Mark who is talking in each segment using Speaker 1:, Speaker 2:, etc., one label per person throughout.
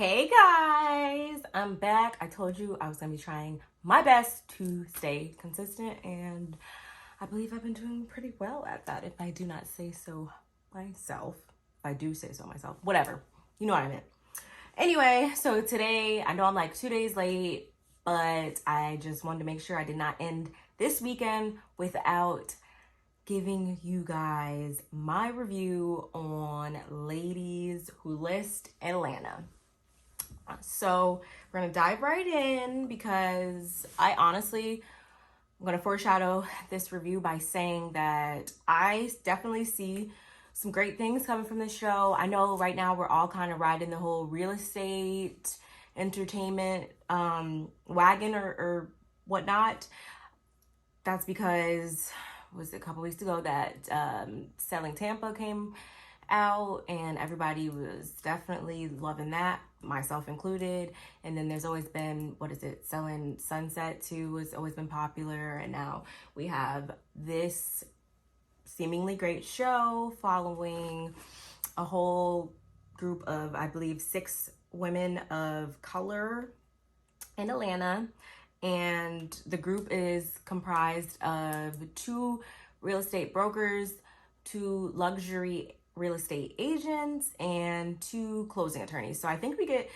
Speaker 1: Hey guys, I'm back. I told you I was going to be trying my best to stay consistent, and I believe I've been doing pretty well at that, if I do not say so myself. If I do say so myself, whatever. You know what I meant. Anyway, so today, I know I'm like 2 days late, but I just wanted to make sure I did not end this weekend without giving you guys my review on Ladies Who List Atlanta. So we're gonna dive right in because I'm gonna foreshadow this review by saying that I definitely see some great things coming from this show. I know right now we're all kind of riding the whole real estate entertainment wagon or whatnot. That's because was it a couple weeks ago that Selling Tampa came out and everybody was definitely loving that, myself included. And then there's always been, Selling Sunset too has always been popular, and now we have this seemingly great show following a whole group of, I believe, 6 women of color in Atlanta. And the group is comprised of 2 real estate brokers, 2 luxury real estate agents, and 2 closing attorneys. So I think we get,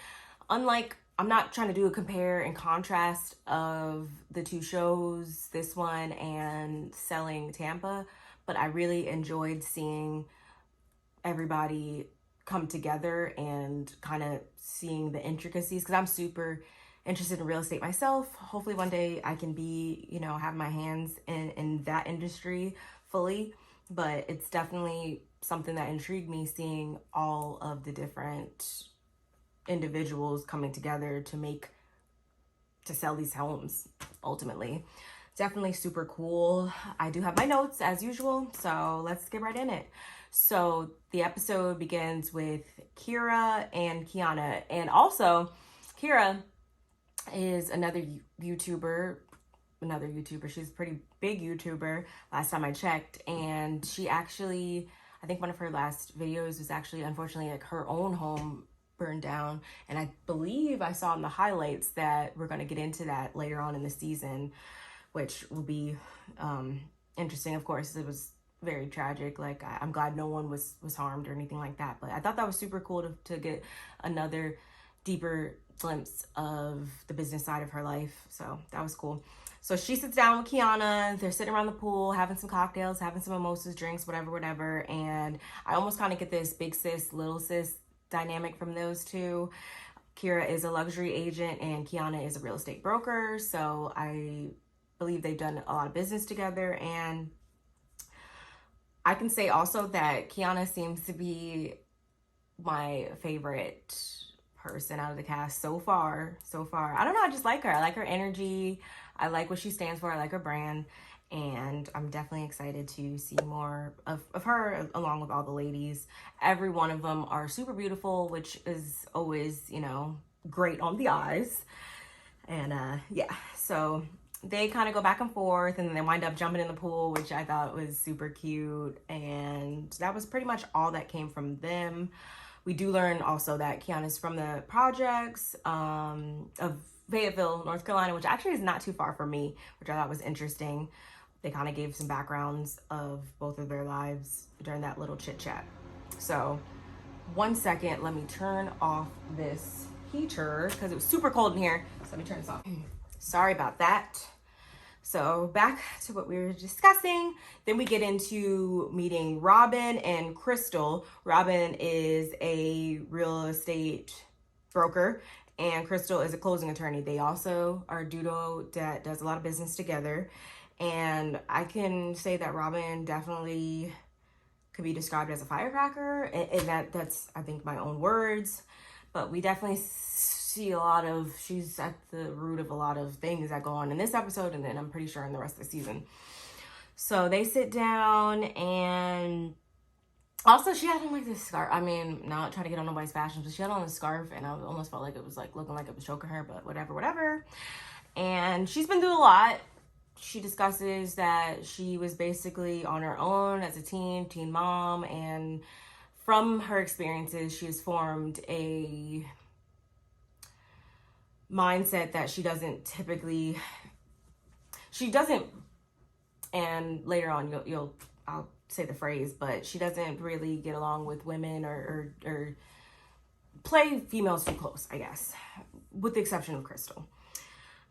Speaker 1: unlike, I'm not trying to do a compare and contrast of the 2 shows, this one and Selling Tampa, but I really enjoyed seeing everybody come together and kind of seeing the intricacies, because I'm super interested in real estate myself. Hopefully one day I can be, have my hands in that industry fully, but it's definitely something that intrigued me, seeing all of the different individuals coming together to sell these homes ultimately. Definitely super cool. I do have my notes as usual, so let's get right in it. So the episode begins with Kira and Kiana, and also Kira is another YouTuber. She's a pretty big YouTuber last time I checked, and she actually, I think one of her last videos was actually, unfortunately, like her own home burned down, and I believe I saw in the highlights that we're going to get into that later on in the season, which will be interesting. Of course, it was very tragic. Like, I'm glad no one was harmed or anything like that, but I thought that was super cool to get another deeper glimpse of the business side of her life. So that was cool. So she sits down with Kiana. They're sitting around the pool, having some cocktails, having some mimosas, drinks, whatever. And I almost kind of get this big sis, little sis dynamic from those 2. Kira is a luxury agent and Kiana is a real estate broker. So I believe they've done a lot of business together. And I can say also that Kiana seems to be my favorite person out of the cast so far. I don't know, I just like her. I like her energy. I like what she stands for. I like her brand. And I'm definitely excited to see more of her along with all the ladies. Every one of them are super beautiful, which is always, great on the eyes. And yeah, so they kind of go back and forth, and then they wind up jumping in the pool, which I thought was super cute. And that was pretty much all that came from them. We do learn also that Kiana's from the projects of Fayetteville, North Carolina, which actually is not too far from me, which I thought was interesting. They kind of gave some backgrounds of both of their lives during that little chit chat. So 1 second, let me turn off this heater because it was super cold in here. So let me turn this off. Sorry about that. So back to what we were discussing. Then we get into meeting Robin and Crystal. Robin is a real estate broker and Crystal is a closing attorney. They also are a duo that does a lot of business together. And I can say that Robin definitely could be described as a firecracker. And that's, I think, my own words. But we definitely see she's at the root of a lot of things that go on in this episode, and then I'm pretty sure in the rest of the season. So they sit down, and also she had on like this scarf. I mean, not trying to get on nobody's fashion, but she had on a scarf, and I almost felt like it was like looking like it was choking her, but whatever. And she's been through a lot. She discusses that she was basically on her own as a teen mom, and from her experiences, she has formed a mindset that she doesn't, and later on I'll say the phrase, but she doesn't really get along with women or play females too close, I guess, with the exception of Crystal.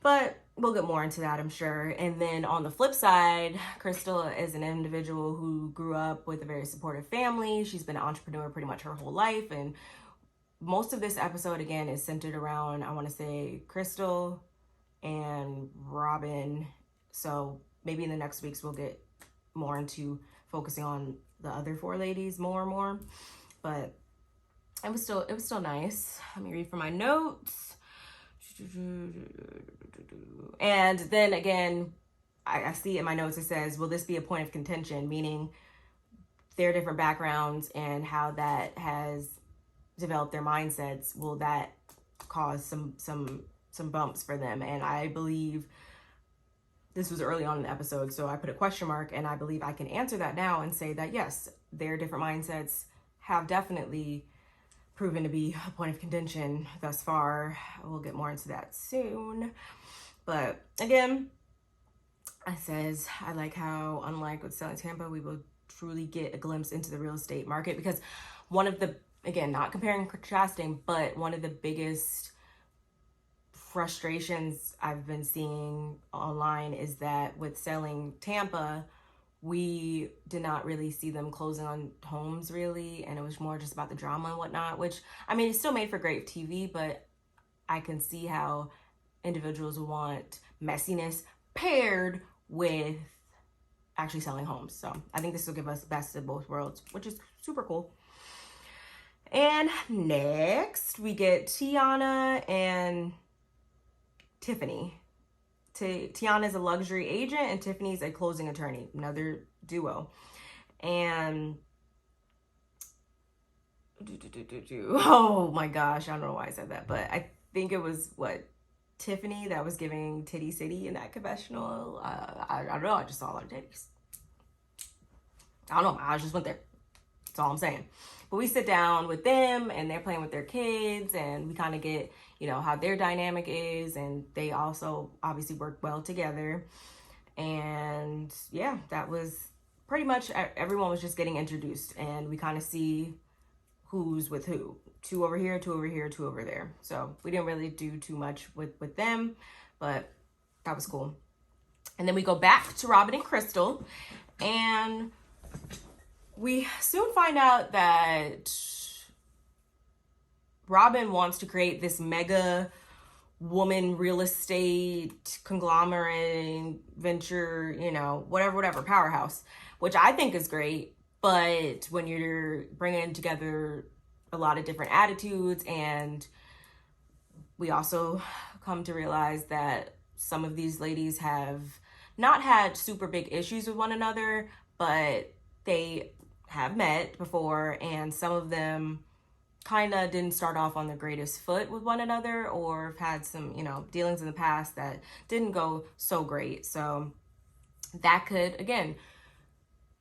Speaker 1: But we'll get more into that, I'm sure. And then on the flip side, Crystal is an individual who grew up with a very supportive family. She's been an entrepreneur pretty much her whole life. And most of this episode, again, is centered around, I want to say, Crystal and Robin. So maybe in the next weeks, we'll get more into focusing on the other four ladies more and more. But it was still nice. Let me read from my notes. And then again, I see in my notes it says, will this be a point of contention? Meaning their different backgrounds and how that has developed their mindsets. Will that cause some bumps for them? And I believe this was early on in the episode, so I put a question mark, and I believe I can answer that now and say that yes, their different mindsets have definitely proven to be a point of contention thus far. We'll get more into that soon. But again, it says, I like how, unlike with Selling Tampa, we will truly get a glimpse into the real estate market, because one of the, again, not comparing and contrasting, but one of the biggest frustrations I've been seeing online is that with Selling Tampa, we did not really see them closing on homes really, and it was more just about the drama and whatnot, which, I mean, it's still made for great TV, but I can see how individuals want messiness paired with actually selling homes. So I think this will give us the best of both worlds, which is super cool. And next we get Tiana and Tiffany. Tiana is a luxury agent and Tiffany's a closing attorney, another duo. And oh my gosh, I don't know why I said that, but I think it was Tiffany that was giving Titty City in that confessional. I don't know, I just saw a lot of titties. I don't know, I just went there. That's all I'm saying. But we sit down with them and they're playing with their kids, and we kind of get, how their dynamic is, and they also obviously work well together. And yeah, that was pretty much, everyone was just getting introduced, and we kind of see who's with who. Two over here, two over here, two over there. So we didn't really do too much with them, but that was cool. And then we go back to Robin and Crystal, and we soon find out that Robin wants to create this mega woman real estate conglomerate venture, whatever, powerhouse, which I think is great. But when you're bringing together a lot of different attitudes, and we also come to realize that some of these ladies have not had super big issues with one another, but they have met before, and some of them kind of didn't start off on the greatest foot with one another, or have had some, dealings in the past that didn't go so great. So that could, again,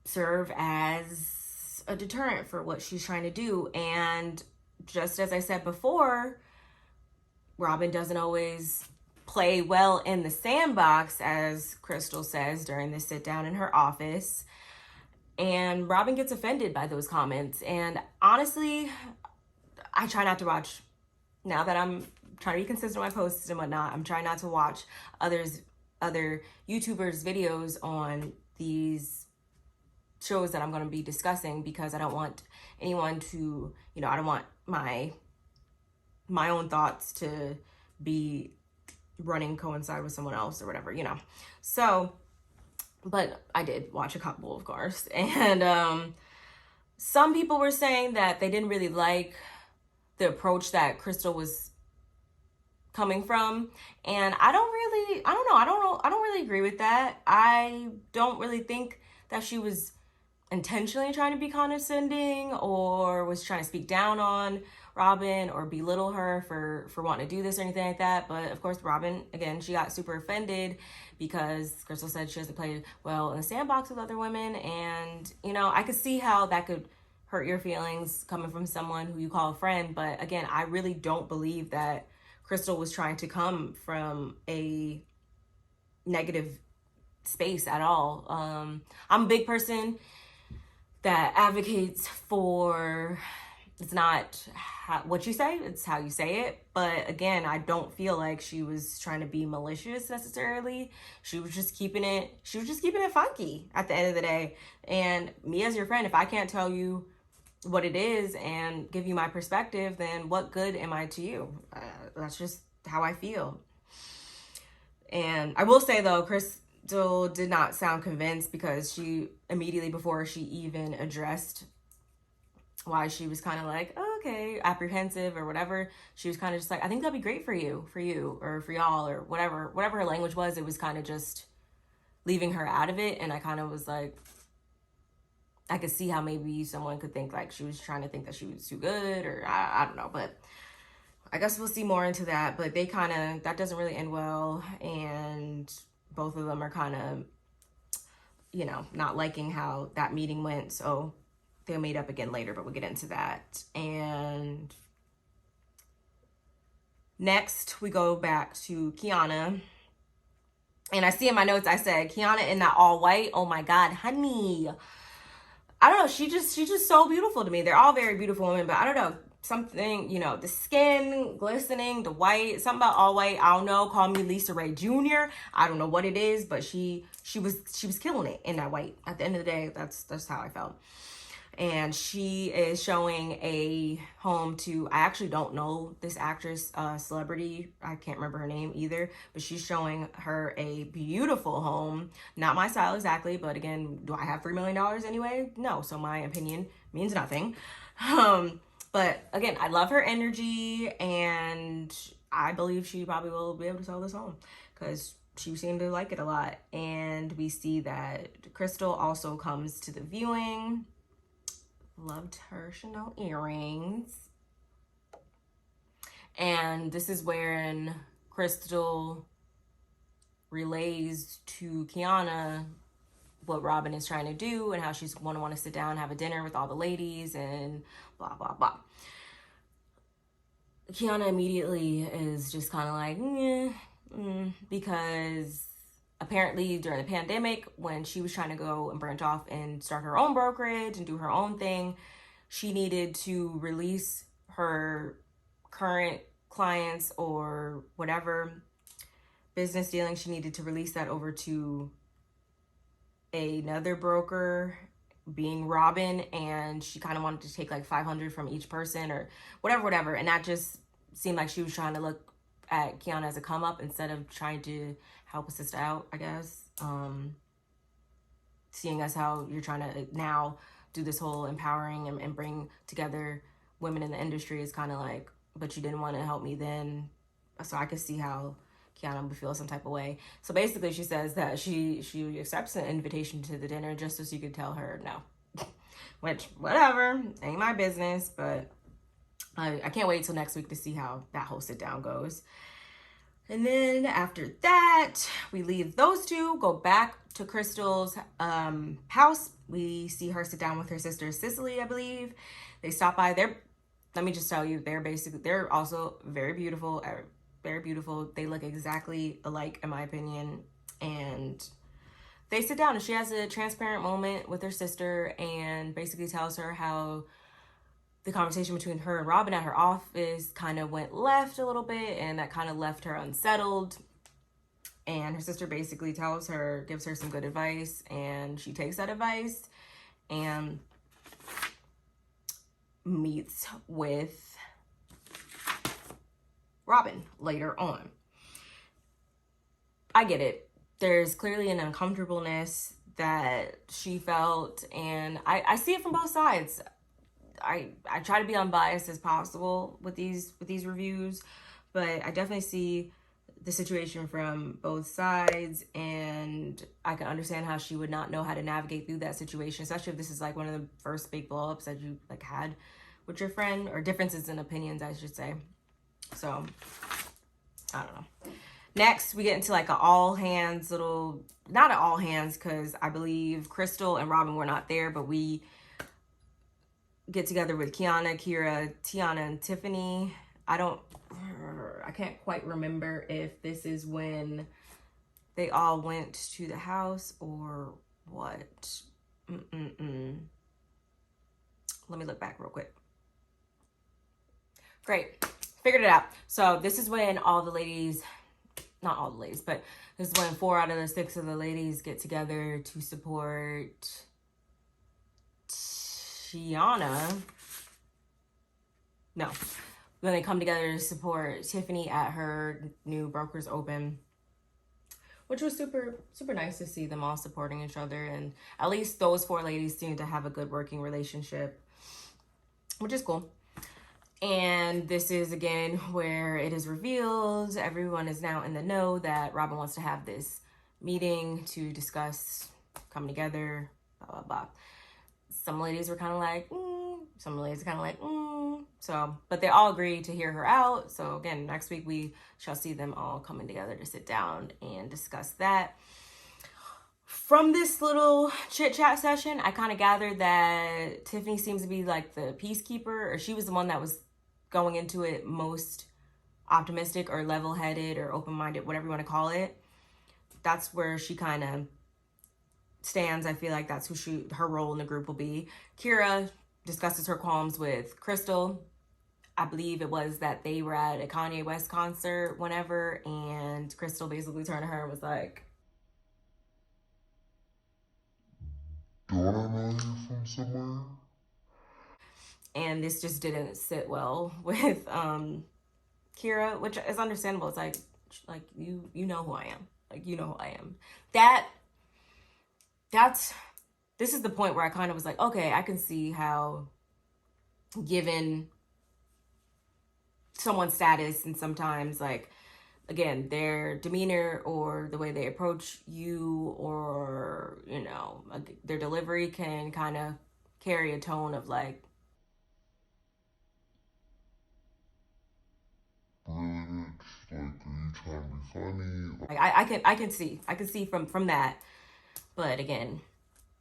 Speaker 1: serve as a deterrent for what she's trying to do. And just as I said before, Robin doesn't always play well in the sandbox, as Crystal says during the sit down in her office. And Robin gets offended by those comments. And honestly, I try not to watch, now that I'm trying to be consistent with my posts and whatnot, I'm trying not to watch other YouTubers' videos on these shows that I'm going to be discussing, because I don't want anyone to, I don't want my own thoughts to be running coincide with someone else or whatever, So, but I did watch a couple, of course. And some people were saying that they didn't really like the approach that Crystal was coming from. And I don't really agree with that. I don't really think that she was intentionally trying to be condescending or was trying to speak down on Robin or belittle her for wanting to do this or anything like that. But of course, Robin, again, she got super offended because Crystal said she hasn't played well in the sandbox with other women. And, I could see how that could hurt your feelings coming from someone who you call a friend. But again, I really don't believe that Crystal was trying to come from a negative space at all. I'm a big person that advocates for, it's not what you say, it's how you say it. But again, I don't feel like she was trying to be malicious necessarily. She was just keeping it funky at the end of the day. And me as your friend, if I can't tell you what it is and give you my perspective, then what good am I to you? That's just how I feel. And I will say though, Crystal did not sound convinced, because she immediately, before she even addressed why she was kind of like, oh, okay, apprehensive or whatever, she was kind of just like, I think that'd be great for you or for y'all, or whatever her language was. It was kind of just leaving her out of it. And I kind of was like, I could see how maybe someone could think like she was trying to think that she was too good, or I don't know. But I guess we'll see more into that. But they kind of, that doesn't really end well. And both of them are kind of, you know, not liking how that meeting went. So they'll meet up again later, but we'll get into that. And next we go back to Kiana. And I see in my notes, I said, Kiana in that all white. Oh my God, honey. I don't know. She's just so beautiful to me. They're all very beautiful women, but I don't know. Something, you know, the skin glistening, the white, something about all white. I don't know. Call me Lisa Ray Jr. I don't know what it is, but she was killing it in that white. At the end of the day, that's how I felt. And she is showing a home to, I actually don't know this actress, celebrity. I can't remember her name either, but she's showing her a beautiful home. Not my style exactly, but again, do I have $3 million anyway? No, so my opinion means nothing. But again, I love her energy, and I believe she probably will be able to sell this home, because she seemed to like it a lot. And we see that Crystal also comes to the viewing. Loved her Chanel earrings. And this is when Crystal relays to Kiana what Robin is trying to do, and how she's going to want to sit down and have a dinner with all the ladies and blah, blah, blah. Kiana immediately is just kind of like, because apparently during the pandemic, when she was trying to go and branch off and start her own brokerage and do her own thing, she needed to release her current clients or whatever business dealings. She needed to release that over to another broker, being Robin, and she kind of wanted to take like 500 from each person or whatever. And that just seemed like she was trying to look at Kiana as a come up instead of trying to help a sister out, I guess. Seeing as how you're trying to now do this whole empowering and bring together women in the industry is kind of like, but you didn't want to help me then. So I could see how Kiana would feel some type of way. So basically she says that she accepts an invitation to the dinner just so she could tell her no. Which, whatever, ain't my business, but I can't wait till next week to see how that whole sit down goes. And then after that, we leave those two, go back to Crystal's house. We see her sit down with her sister Cicely, I believe. They stop by. Let me just tell you, they're also very beautiful, very beautiful. They look exactly alike, in my opinion. And they sit down, and she has a transparent moment with her sister and basically tells her how the conversation between her and Robin at her office kind of went left a little bit, and that kind of left her unsettled. And her sister basically gives her some good advice, and she takes that advice and meets with Robin later on. I get it. There's clearly an uncomfortableness that she felt, and I see it from both sides. I try to be unbiased as possible with these reviews, but I definitely see the situation from both sides, and I can understand how she would not know how to navigate through that situation, especially if this is like one of the first big blow-ups that you like had with your friend, or differences in opinions, I should say. So I don't know. Next, we get into like an all hands little, not an all hands, because I believe Crystal and Robin were not there, but we get together with Kiana, Kira, Tiana, and Tiffany. I I can't quite remember if this is when they all went to the house or what. Let me look back real quick. Great. Figured it out. So this is when all the ladies, not all the ladies, but this is when 4 out of the 6 of the ladies get together to support Kiana. No. When they come together to support Tiffany at her new Brokers Open, which was super, super nice to see them all supporting each other. And at least those 4 ladies seem to have a good working relationship, which is cool. And this is again where it is revealed, everyone is now in the know that Robin wants to have this meeting to discuss coming together, blah, blah, blah. Some ladies were kind of like, some ladies are kind of like, So, but they all agreed to hear her out. So again, next week we shall see them all coming together to sit down and discuss that. From this little chit chat session, I kind of gathered that Tiffany seems to be like the peacekeeper, or she was the one that was going into it most optimistic or level-headed or open-minded, whatever you want to call it. That's where she kind of stands. I feel like that's who her role in the group will be. Kira discusses her qualms with Crystal. I believe it was that they were at a Kanye West concert whenever, and Crystal basically turned to her and was like, "Don't I know you from somewhere?" And this just didn't sit well with Kira, which is understandable. It's like you know who I am. Like, you know who I am. This is the point where I kind of was like, okay, I can see how, given someone's status and sometimes, like, again, their demeanor or the way they approach you, or, you know, their delivery can kind of carry a tone of like, really, like, are you trying to be funny? Like, I can see from that. But again,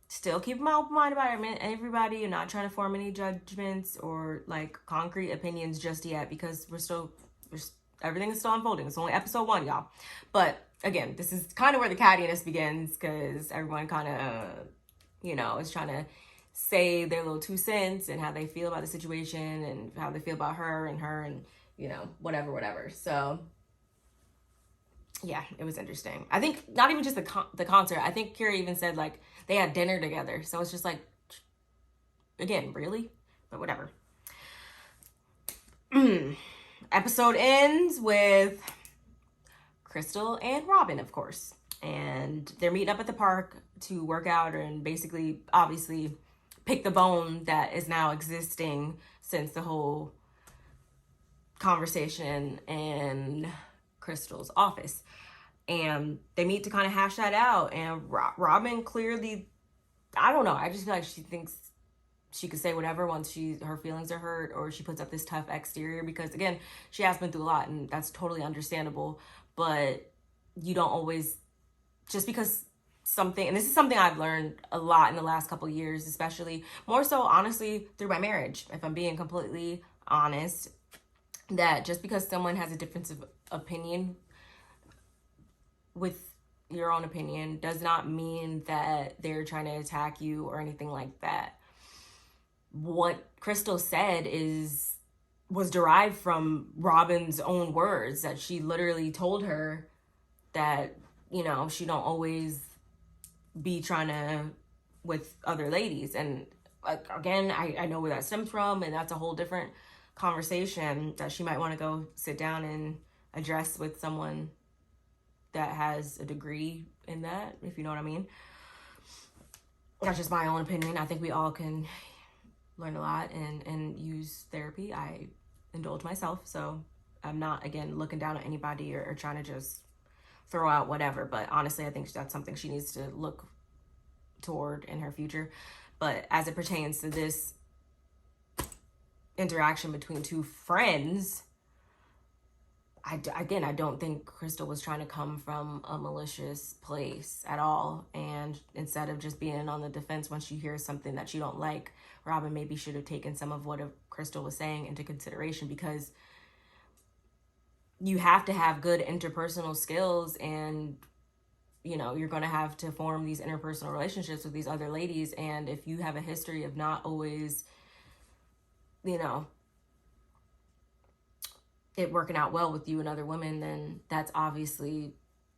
Speaker 1: still keep my open mind about everybody, and not trying to form any judgments or like concrete opinions just yet, because everything is still unfolding. It's only episode 1, y'all. But again, this is kind of where the cattiness begins, because everyone kind of, you know, is trying to say their little 2 cents and how they feel about the situation and how they feel about her and you know, whatever. So yeah, it was interesting. I think not even just the concert. I think Kira even said like they had dinner together. So it's just like, again, really? But whatever. Episode ends with Crystal and Robin, of course. And they're meeting up at the park to work out and basically, obviously, pick the bone that is now existing since the whole conversation in Crystal's office. And they meet to kind of hash that out. And Robin clearly, I don't know, I just feel like she thinks she could say whatever once her feelings are hurt, or she puts up this tough exterior, because again, she has been through a lot, and that's totally understandable. But you don't always, just because something, and this is something I've learned a lot in the last couple of years, especially more so honestly through my marriage, if I'm being completely honest, that just because someone has a difference of opinion with your own opinion does not mean that they're trying to attack you or anything like that. What Crystal said was derived from Robin's own words, that she literally told her that, you know, she don't always be trying to with other ladies. And again, I know where that stems from, and that's a whole different conversation that she might want to go sit down and address with someone that has a degree in that, if you know what I mean. That's just my own opinion. I think we all can learn a lot and use therapy. I indulge myself, so I'm not, again, looking down at anybody or trying to just throw out whatever. But honestly, I think that's something she needs to look toward in her future. But as it pertains to this interaction between 2 friends, I don't think Crystal was trying to come from a malicious place at all. And instead of just being on the defense when she hears something that she don't like, Robin maybe should have taken some of what Crystal was saying into consideration, because you have to have good interpersonal skills, and you know, you're going to have to form these interpersonal relationships with these other ladies. And if you have a history of not always, you know, it working out well with you and other women, then that's obviously,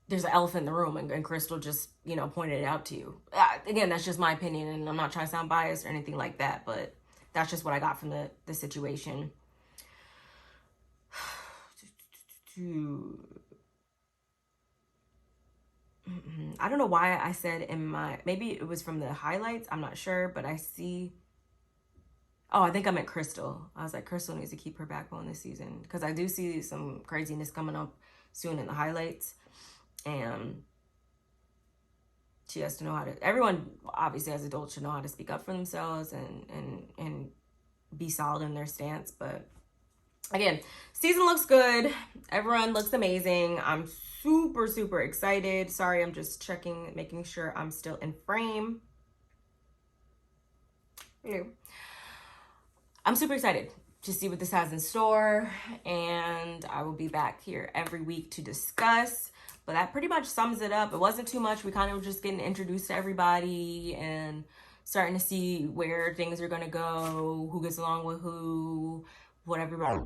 Speaker 1: there's an elephant in the room, and Crystal just, you know, pointed it out to you. Again, that's just my opinion, and I'm not trying to sound biased or anything like that, but that's just what I got from the situation. I don't know why I said in my, maybe it was from the highlights, I'm not sure, but I see, oh, I think I meant Crystal. I was like, Crystal needs to keep her backbone this season, because I do see some craziness coming up soon in the highlights, and she has to know how to, everyone obviously as adults should know how to speak up for themselves and be solid in their stance. But again, season looks good. Everyone looks amazing. I'm super excited. Sorry, I'm just checking, making sure I'm still in frame. I'm super excited to see what this has in store, and I will be back here every week to discuss. But that pretty much sums it up. It wasn't too much. We kind of were just getting introduced to everybody and starting to see where things are going to go, who gets along with who, what everybody